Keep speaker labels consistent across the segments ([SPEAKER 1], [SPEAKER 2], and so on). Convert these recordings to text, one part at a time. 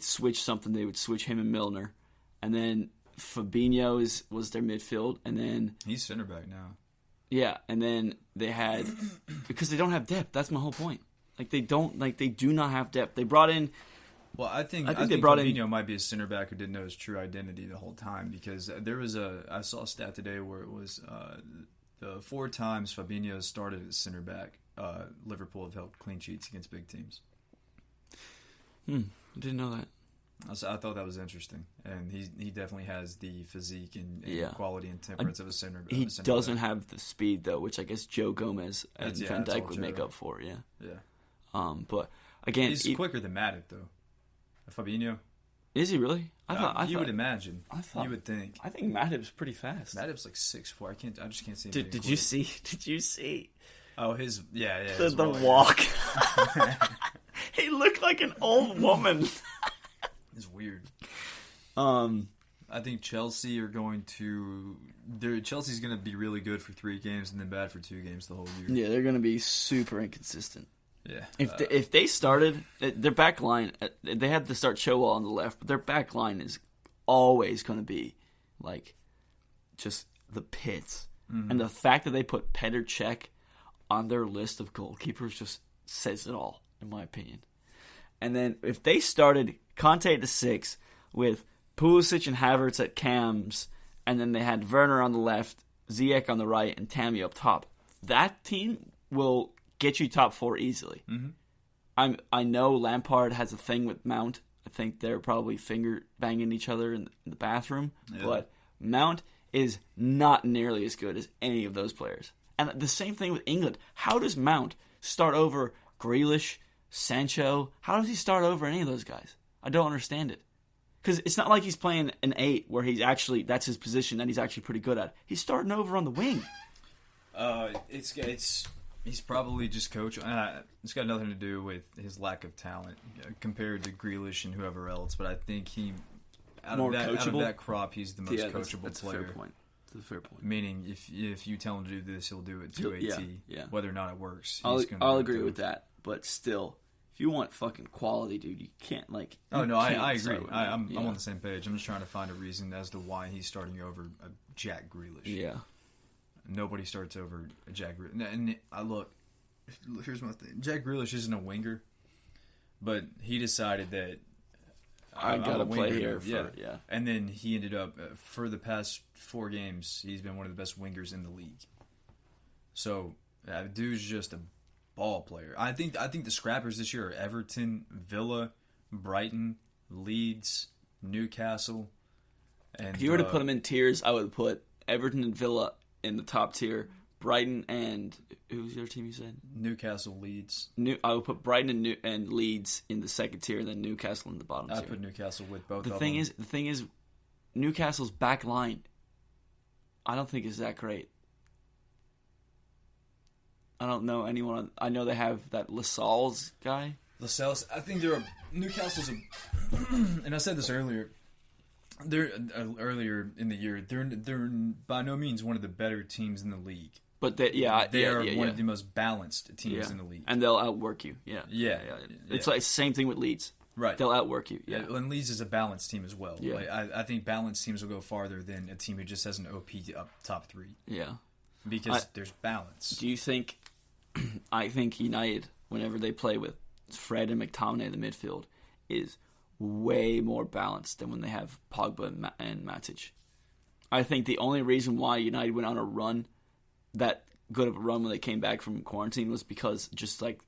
[SPEAKER 1] they'd switch something, they would switch him and Milner. And then Fabinho was their midfield. And then...
[SPEAKER 2] He's center back now.
[SPEAKER 1] Yeah, and then they had... Because they don't have depth. That's my whole point. Like, they do not have depth. They brought in...
[SPEAKER 2] Well, I think
[SPEAKER 1] they brought
[SPEAKER 2] Fabinho might be a center back who didn't know his true identity the whole time, because I saw a stat today where it was the 4 times Fabinho started as center back, Liverpool have held clean sheets against big teams.
[SPEAKER 1] I didn't know that.
[SPEAKER 2] I thought that was interesting, and he definitely has the physique and quality and temperance of a center back.
[SPEAKER 1] He doesn't have the speed though, which I guess Joe Gomez and Van Dijk would make up for. Yeah. But again,
[SPEAKER 2] he's quicker than Matip though. Fabinho.
[SPEAKER 1] Is he really? I thought
[SPEAKER 2] would imagine. You would think.
[SPEAKER 1] I think Matip's pretty fast.
[SPEAKER 2] Matip's like 6'4". I just can't see him.
[SPEAKER 1] Did you see? Did you see?
[SPEAKER 2] Oh, his
[SPEAKER 1] the walk. He looked like an old woman.
[SPEAKER 2] It's weird.
[SPEAKER 1] I
[SPEAKER 2] think Chelsea are going to. Chelsea's going to be really good for 3 games and then bad for 2 games the whole year.
[SPEAKER 1] Yeah, they're going to be super inconsistent.
[SPEAKER 2] Yeah.
[SPEAKER 1] If they started their back line, they had to start Chilwell on the left, but their back line is always going to be like just the pits. Mm-hmm. And the fact that they put Petr Cech on their list of goalkeepers just says it all, in my opinion. And then if they started Conte at the 6 with Pulisic and Havertz at cams, and then they had Werner on the left, Ziyech on the right, and Tammy up top, that team will get you top 4 easily. Mm-hmm. I know Lampard has a thing with Mount. I think they're probably finger banging each other in the bathroom. Yeah. But Mount is not nearly as good as any of those players. And the same thing with England. How does Mount start over Grealish, Sancho? How does he start over any of those guys? I don't understand it. Because it's not like he's playing an 8 where that's his position that he's actually pretty good at. He's starting over on the wing.
[SPEAKER 2] He's probably just coach. It's got nothing to do with his lack of talent compared to Grealish and whoever else. But I think out of that crop, he's the most coachable
[SPEAKER 1] that's
[SPEAKER 2] player.
[SPEAKER 1] That's a fair point.
[SPEAKER 2] Meaning, if you tell him to do this, he'll do it to a T.
[SPEAKER 1] Yeah.
[SPEAKER 2] Whether or not it works,
[SPEAKER 1] I'll agree with that. But still, if you want fucking quality, dude, you can't
[SPEAKER 2] I agree. I'm on the same page. I'm just trying to find a reason as to why he's starting over Jack Grealish.
[SPEAKER 1] Yeah.
[SPEAKER 2] Nobody starts over Jack Grealish. And here's my thing. Jack Grealish isn't a winger, but he decided that
[SPEAKER 1] I gotta play here.
[SPEAKER 2] And then he ended up, for the past 4 games, he's been one of the best wingers in the league. So, dude's just a ball player. I think the scrappers this year are Everton, Villa, Brighton, Leeds, Newcastle. And
[SPEAKER 1] if you were to put them in tiers, I would put Everton and Villa in the top tier, Brighton and who's your team you said?
[SPEAKER 2] Newcastle, Leeds.
[SPEAKER 1] I would put Brighton and Leeds in the second tier, and then Newcastle in the bottom tier.
[SPEAKER 2] I put Newcastle with both.
[SPEAKER 1] The thing is, Newcastle's back line, I don't think is that great. I don't know anyone. I know they have that Lascelles guy.
[SPEAKER 2] Lascelles. I think Newcastle's and I said this earlier. They're earlier in the year. They're by no means one of the better teams in the league.
[SPEAKER 1] But they are
[SPEAKER 2] one of the most balanced teams in the league,
[SPEAKER 1] and they'll outwork you. Yeah. It's like the same thing with Leeds.
[SPEAKER 2] Right,
[SPEAKER 1] they'll outwork you. Yeah,
[SPEAKER 2] and Leeds is a balanced team as well.
[SPEAKER 1] Yeah.
[SPEAKER 2] Like, I think balanced teams will go farther than a team who just has an OP up top 3.
[SPEAKER 1] Yeah,
[SPEAKER 2] because there's balance.
[SPEAKER 1] Do you think? I think United, whenever they play with Fred and McTominay in the midfield, is way more balanced than when they have Pogba and Matic. I think the only reason why United went on a run, that good of a run when they came back from quarantine, was because just like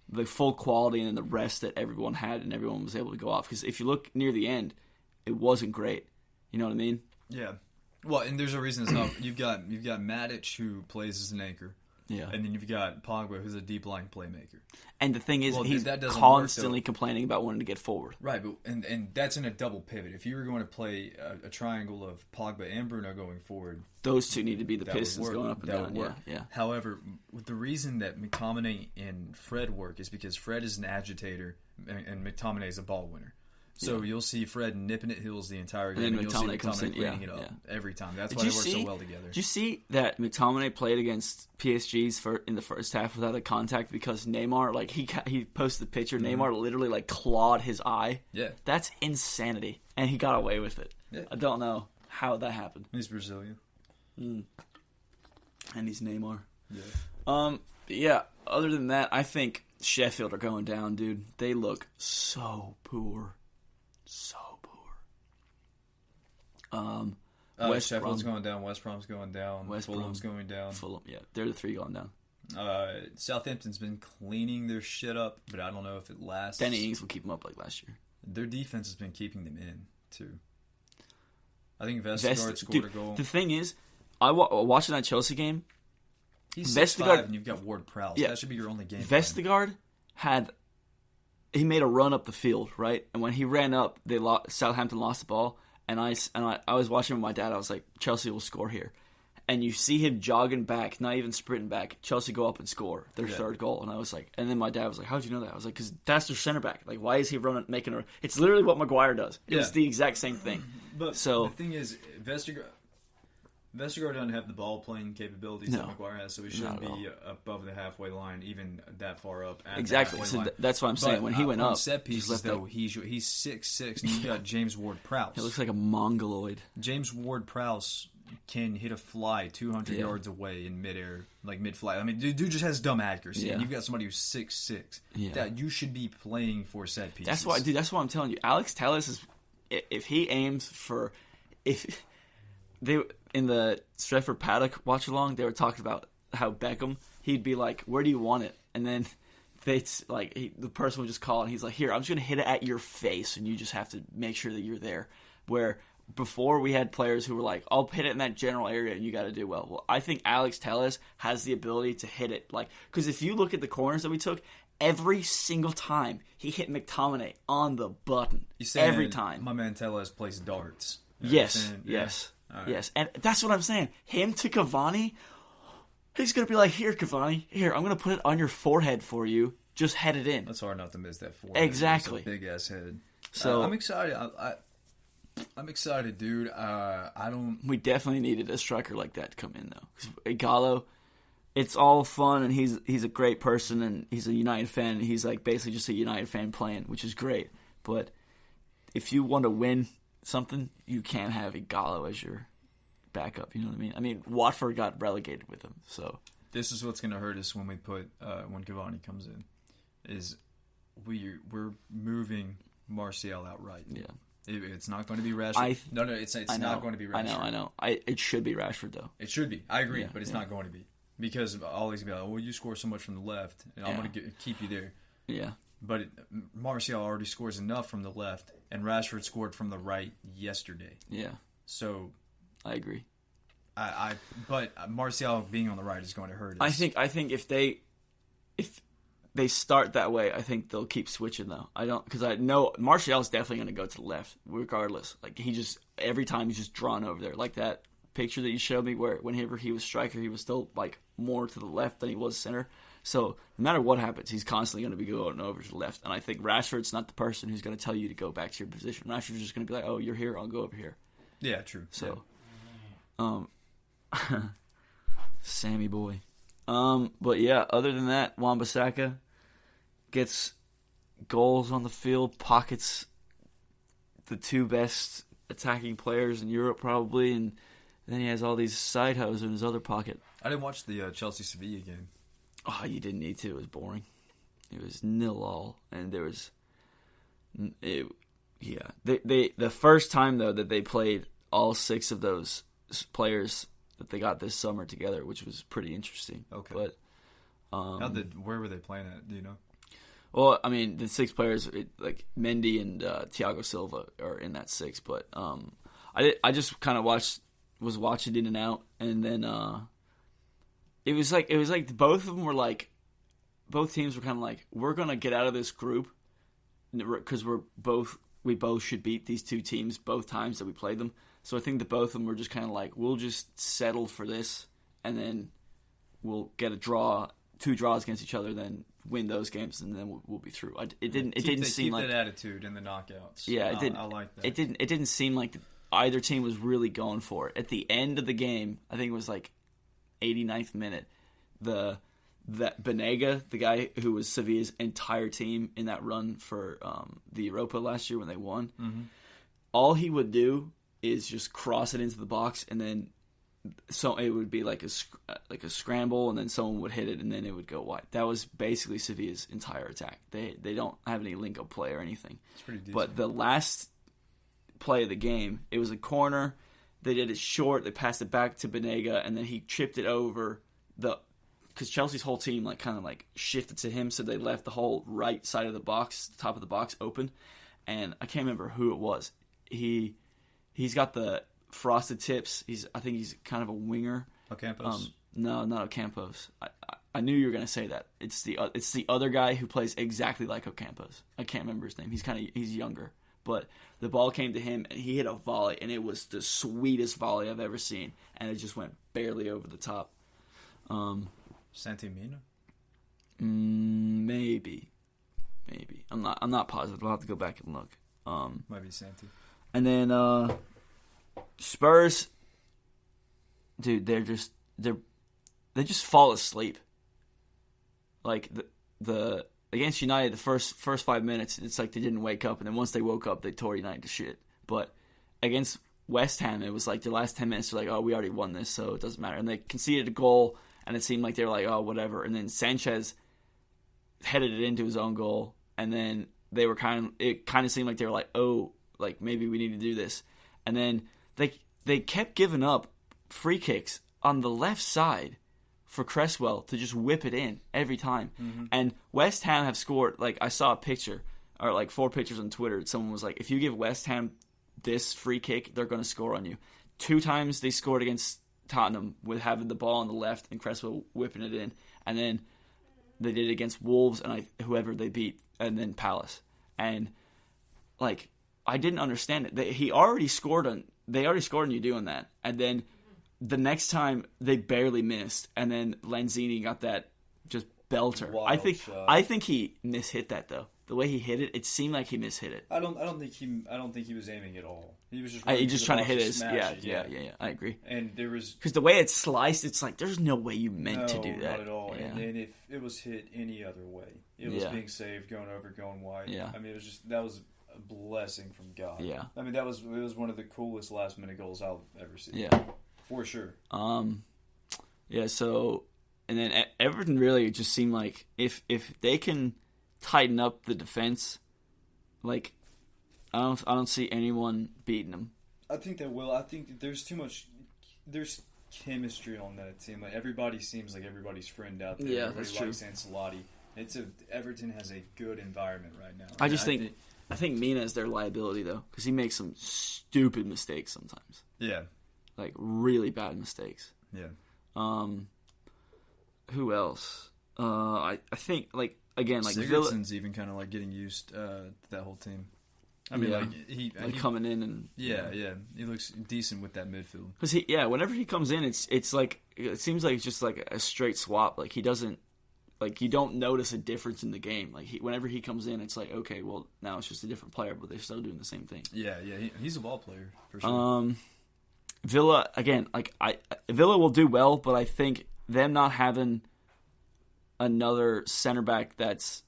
[SPEAKER 1] the full quality and the rest that everyone had and everyone was able to go off. Because if you look near the end, it wasn't great. You know what I mean?
[SPEAKER 2] Yeah. Well, and there's a reason it's not. You've got Matic, who plays as an anchor.
[SPEAKER 1] Yeah.
[SPEAKER 2] And then you've got Pogba, who's a deep line playmaker.
[SPEAKER 1] And the thing is, he's constantly complaining about wanting to get forward.
[SPEAKER 2] Right, but and that's in a double pivot. If you were going to play a triangle of Pogba and Bruno going forward,
[SPEAKER 1] those two need to be the pistons going up and down. Yeah.
[SPEAKER 2] However, the reason that McTominay and Fred work is because Fred is an agitator and McTominay is a ball winner. So you'll see Fred nipping at heels the entire game,
[SPEAKER 1] And then
[SPEAKER 2] and you'll see
[SPEAKER 1] McTominay comes in,
[SPEAKER 2] cleaning it
[SPEAKER 1] yeah,
[SPEAKER 2] up
[SPEAKER 1] yeah.
[SPEAKER 2] every time. That's
[SPEAKER 1] Did
[SPEAKER 2] why
[SPEAKER 1] you
[SPEAKER 2] they work
[SPEAKER 1] see-
[SPEAKER 2] so well together.
[SPEAKER 1] Did you see that McTominay played against PSG's in the first half without a contact because Neymar, like he posted the picture, Neymar literally like clawed his eye.
[SPEAKER 2] Yeah.
[SPEAKER 1] That's insanity, and he got away with it.
[SPEAKER 2] Yeah.
[SPEAKER 1] I don't know how that happened.
[SPEAKER 2] He's Brazilian.
[SPEAKER 1] And he's Neymar.
[SPEAKER 2] Yeah.
[SPEAKER 1] Yeah. Other than that, I think Sheffield are going down, dude. They look so poor, so poor. West
[SPEAKER 2] Sheffield's
[SPEAKER 1] Brom.
[SPEAKER 2] going down. West Brom's going down.
[SPEAKER 1] West
[SPEAKER 2] Fulham's
[SPEAKER 1] Brom.
[SPEAKER 2] going down.
[SPEAKER 1] Fulham, yeah, they're the three going down.
[SPEAKER 2] Southampton's been cleaning their shit up, but I don't know if it lasts.
[SPEAKER 1] Danny Ings will keep them up like last year.
[SPEAKER 2] Their defense has been keeping them in too. I think Vestergaard scored
[SPEAKER 1] Dude,
[SPEAKER 2] a goal.
[SPEAKER 1] the thing is, watching that Chelsea game,
[SPEAKER 2] He's
[SPEAKER 1] Vestergaard-
[SPEAKER 2] 6'5", and you've got Ward-Prowse.
[SPEAKER 1] Yeah.
[SPEAKER 2] That should be your only game.
[SPEAKER 1] Vestergaard he made a run up the field, right? And when he ran up, Southampton lost the ball. And I was watching with my dad. I was like, Chelsea will score here. And you see him jogging back, not even sprinting back. Chelsea go up and score their third goal. And I was like, and then my dad was like, how'd you know that? I was like, because that's their center back. Like, why is he making a? It's literally what Maguire does. It was the exact same thing.
[SPEAKER 2] But
[SPEAKER 1] So-
[SPEAKER 2] the thing is, Vestergaard doesn't have the ball playing capabilities that Maguire has, so he shouldn't
[SPEAKER 1] Not at
[SPEAKER 2] be above the halfway line, even that far up. At
[SPEAKER 1] Exactly.
[SPEAKER 2] The
[SPEAKER 1] So
[SPEAKER 2] halfway line.
[SPEAKER 1] that's what I'm saying.
[SPEAKER 2] But,
[SPEAKER 1] When he went
[SPEAKER 2] on
[SPEAKER 1] up,
[SPEAKER 2] set
[SPEAKER 1] just
[SPEAKER 2] pieces
[SPEAKER 1] left
[SPEAKER 2] though,
[SPEAKER 1] that-
[SPEAKER 2] he's 6'6", and you've got James Ward-Prowse.
[SPEAKER 1] He looks like a mongoloid.
[SPEAKER 2] James Ward-Prowse can hit a fly 200 yards away in midair, like mid-flight. I mean, dude just has dumb accuracy, and you've got somebody who's 6'6".
[SPEAKER 1] Yeah.
[SPEAKER 2] That you should be playing for set pieces.
[SPEAKER 1] That's why, dude. That's what I'm telling you. Alex Telles is, if he aims for, if they in the Stretford Paddock watch along, they were talking about how Beckham, he'd be like, "Where do you want it?" And then the person would just call, and he's like, "Here, I'm just gonna hit it at your face, and you just have to make sure that you're there." Where before we had players who were like, "I'll hit it in that general area, and you got to do well." Well, I think Alex Telles has the ability to hit it because if you look at the corners that we took. Every single time he hit McTominay on the button.
[SPEAKER 2] He's saying
[SPEAKER 1] Every time.
[SPEAKER 2] my man Tellez plays darts. You know what I'm
[SPEAKER 1] Yes,
[SPEAKER 2] saying?
[SPEAKER 1] yes,
[SPEAKER 2] Yeah. All right.
[SPEAKER 1] yes. And that's what I'm saying. Him to Cavani, he's going to be like, here, Cavani, here, I'm going to put it on your forehead for you. Just head it in.
[SPEAKER 2] That's hard not to miss that four.
[SPEAKER 1] Exactly.
[SPEAKER 2] Big ass head.
[SPEAKER 1] So-
[SPEAKER 2] I'm excited. I'm excited, dude.
[SPEAKER 1] We definitely needed a striker like that to come in, though. 'Cause Igalo, it's all fun, and he's a great person, and he's a United fan, and he's like basically just a United fan playing, which is great. But if you want to win something, you can't have Igalo as your backup. You know what I mean? I mean, Watford got relegated with him, so
[SPEAKER 2] This is what's going to hurt us when we put when Cavani comes in, is we're moving Martial outright.
[SPEAKER 1] yeah.
[SPEAKER 2] It's not going to be Rashford. No, it's
[SPEAKER 1] I
[SPEAKER 2] not
[SPEAKER 1] know,
[SPEAKER 2] going to be Rashford.
[SPEAKER 1] I know. It should be Rashford, though.
[SPEAKER 2] It should be. I agree,
[SPEAKER 1] Yeah,
[SPEAKER 2] but it's
[SPEAKER 1] yeah.
[SPEAKER 2] not going to be. Because all he's going to be like, well, you score so much from the left, and I'm
[SPEAKER 1] Yeah.
[SPEAKER 2] going to keep you there.
[SPEAKER 1] Yeah.
[SPEAKER 2] But Martial already scores enough from the left, and Rashford scored from the right yesterday.
[SPEAKER 1] Yeah.
[SPEAKER 2] So,
[SPEAKER 1] I agree.
[SPEAKER 2] but Martial being on the right is going to hurt us.
[SPEAKER 1] I think if they start that way, I think they'll keep switching though. Because I know Martial's definitely going to go to the left regardless. Like every time he's just drawn over there. Like that picture that you showed me where whenever he was striker, he was still like more to the left than he was center. So no matter what happens, he's constantly going to be going over to the left. And I think Rashford's not the person who's going to tell you to go back to your position. Rashford's just going to be like, "Oh, you're here, I'll go over here."
[SPEAKER 2] Yeah, true.
[SPEAKER 1] So, Sammy boy. But yeah, other than that, Wan-Bissaka gets goals on the field, pockets the two best attacking players in Europe probably, and then he has all these side hoes in his other pocket.
[SPEAKER 2] I didn't watch the Chelsea-Sevilla game.
[SPEAKER 1] Oh, you didn't need to. It was boring. It was 0-0, and there was... The first time, though, that they played all 6 of those players that they got this summer together, which was pretty interesting.
[SPEAKER 2] Okay.
[SPEAKER 1] But
[SPEAKER 2] where were they playing at? Do you know?
[SPEAKER 1] well, I mean, the 6 players like Mendy and Thiago Silva are in that 6. But I just kind of was watching in and out, and then it was like both of them were like, both teams were kind of like, we're gonna get out of this group because we both should beat these 2 teams both times that we played them. So I think that both of them were just kind of like, we'll just settle for this, and then we'll get 2 draws against each other, then win those games, and then we'll be through. It didn't seem
[SPEAKER 2] keep
[SPEAKER 1] like
[SPEAKER 2] that attitude in the knockouts.
[SPEAKER 1] Yeah, it didn't.
[SPEAKER 2] I like that.
[SPEAKER 1] It didn't seem like either team was really going for it. At the end of the game, I think it was like 89th minute, that Banega, the guy who was Sevilla's entire team in that run for the Europa last year when they won, all he would do is just cross it into the box, and then so it would be like a scramble, and then someone would hit it, and then it would go wide. That was basically Sevilla's entire attack. They don't have any link-up play or anything.
[SPEAKER 2] It's pretty decent.
[SPEAKER 1] But the last play of the game, it was a corner. They did it short. They passed it back to Banega, and then he chipped it over because Chelsea's whole team kind of shifted to him, so they left the whole right side of the box, the top of the box, open. And I can't remember who it was. He's got the frosted tips. I think he's kind of a winger.
[SPEAKER 2] Ocampos?
[SPEAKER 1] No, not Ocampos. I knew you were going to say that. It's the other guy who plays exactly like Ocampos. I can't remember his name. He's younger. But the ball came to him, and he hit a volley, and it was the sweetest volley I've ever seen. And it just went barely over the top.
[SPEAKER 2] Santimina?
[SPEAKER 1] Maybe. I'm not positive. I'll have to go back and look.
[SPEAKER 2] Might be Santi.
[SPEAKER 1] And then Spurs, dude, they just fall asleep. Like the against United, the first 5 minutes, it's like they didn't wake up, and then once they woke up, they tore United to shit. But against West Ham, it was like the last 10 minutes, they're like, oh, we already won this, so it doesn't matter. And they conceded a goal, and it seemed like they were like, oh, whatever. And then Sanchez headed it into his own goal, and then it kind of seemed like they were like, oh, like maybe we need to do this. And then they kept giving up free kicks on the left side for Cresswell to just whip it in every time. Mm-hmm. And West Ham have scored, like I saw a picture, or like 4 pictures on Twitter. Someone was like, if you give West Ham this free kick, they're going to score on you. 2 times they scored against Tottenham with having the ball on the left and Cresswell whipping it in. And then they did it against Wolves and whoever they beat, and then Palace. And like, I didn't understand it. They already scored on you doing that. And then the next time they barely missed, and then Lanzini got that just belter.
[SPEAKER 2] Wild shot.
[SPEAKER 1] I think he mishit that though. The way he hit it, it seemed like he mishit it.
[SPEAKER 2] I don't think he was aiming at all. He was
[SPEAKER 1] just trying to hit his.
[SPEAKER 2] Yeah.
[SPEAKER 1] I agree.
[SPEAKER 2] And there was,
[SPEAKER 1] because the way it's sliced, it's like there's no way you meant to do that.
[SPEAKER 2] Not at all.
[SPEAKER 1] Yeah.
[SPEAKER 2] And if it was hit any other way, it was being saved, going over, going wide.
[SPEAKER 1] Yeah.
[SPEAKER 2] I mean, that was a blessing from God.
[SPEAKER 1] Yeah.
[SPEAKER 2] I mean, it was one of the coolest last minute goals I'll ever see.
[SPEAKER 1] Yeah.
[SPEAKER 2] For sure.
[SPEAKER 1] Yeah. So, and then Everton really just seemed like if they can tighten up the defense, like I don't see anyone beating them.
[SPEAKER 2] I think they will. I think there's there's chemistry on that team. Like everybody seems like everybody's friend out there.
[SPEAKER 1] Yeah,
[SPEAKER 2] Everybody
[SPEAKER 1] that's true.
[SPEAKER 2] likes Ancelotti. Everton has a good environment right now.
[SPEAKER 1] I think Mina is their liability though, because he makes some stupid mistakes sometimes.
[SPEAKER 2] Yeah.
[SPEAKER 1] Like really bad mistakes.
[SPEAKER 2] Yeah.
[SPEAKER 1] Who else? I think like again like
[SPEAKER 2] Sigurdsson's even kind of like getting used to that whole team. I mean, like he
[SPEAKER 1] coming in and
[SPEAKER 2] yeah, he looks decent with that midfield.
[SPEAKER 1] Because whenever he comes in, it's like it seems like it's just like a straight swap. Like he doesn't, like you don't notice a difference in the game. Like whenever he comes in, it's like okay, well now it's just a different player, but they're still doing the same thing.
[SPEAKER 2] Yeah, he's a ball player for sure.
[SPEAKER 1] Villa again, like Villa will do well, but I think them not having another center back that's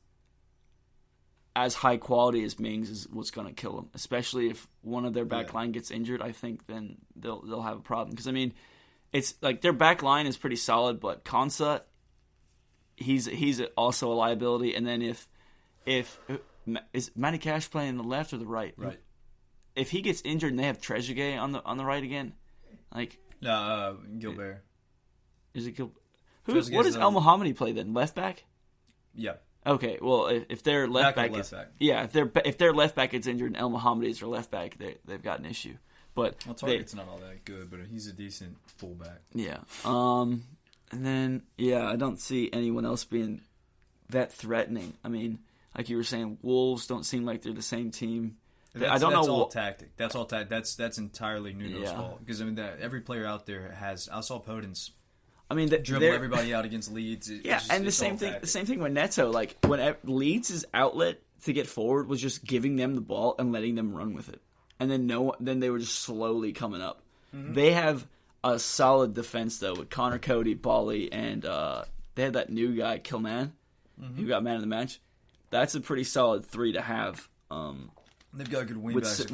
[SPEAKER 1] as high quality as Mings is what's going to kill them. Especially if one of their back line gets injured, I think then they'll have a problem. Because I mean, it's like their back line is pretty solid, but Konsa, he's also a liability. And then if is Matty Cash playing on the left or the right?
[SPEAKER 2] Right.
[SPEAKER 1] If he gets injured and they have Trezeguet on the right again, like
[SPEAKER 2] Gilbert.
[SPEAKER 1] Is it Gilbert? What does El Mohammadi play then? Left back?
[SPEAKER 2] Yeah.
[SPEAKER 1] Okay, well, if their left back, yeah, if their left back gets injured and El Mohammadi is their left back, they've got an issue. But
[SPEAKER 2] Target's not all that good, but he's a decent fullback.
[SPEAKER 1] Yeah. And then I don't see anyone else being that threatening. I mean, like you were saying, Wolves don't seem like they're the same team.
[SPEAKER 2] That's all tactic. That's all That's entirely Nuno's fault. Because I mean, every player out there has. I saw Podence
[SPEAKER 1] I mean,
[SPEAKER 2] dribble everybody out against Leeds.
[SPEAKER 1] The same thing with Neto. Like when Leeds' outlet to get forward was just giving them the ball and letting them run with it, and then they were just slowly coming up. Mm-hmm. They have a solid defense though with Connor Cody, Bali, and they had that new guy Kilman, who got man of the match. That's a pretty solid 3 to have.
[SPEAKER 2] They've got good wing backs.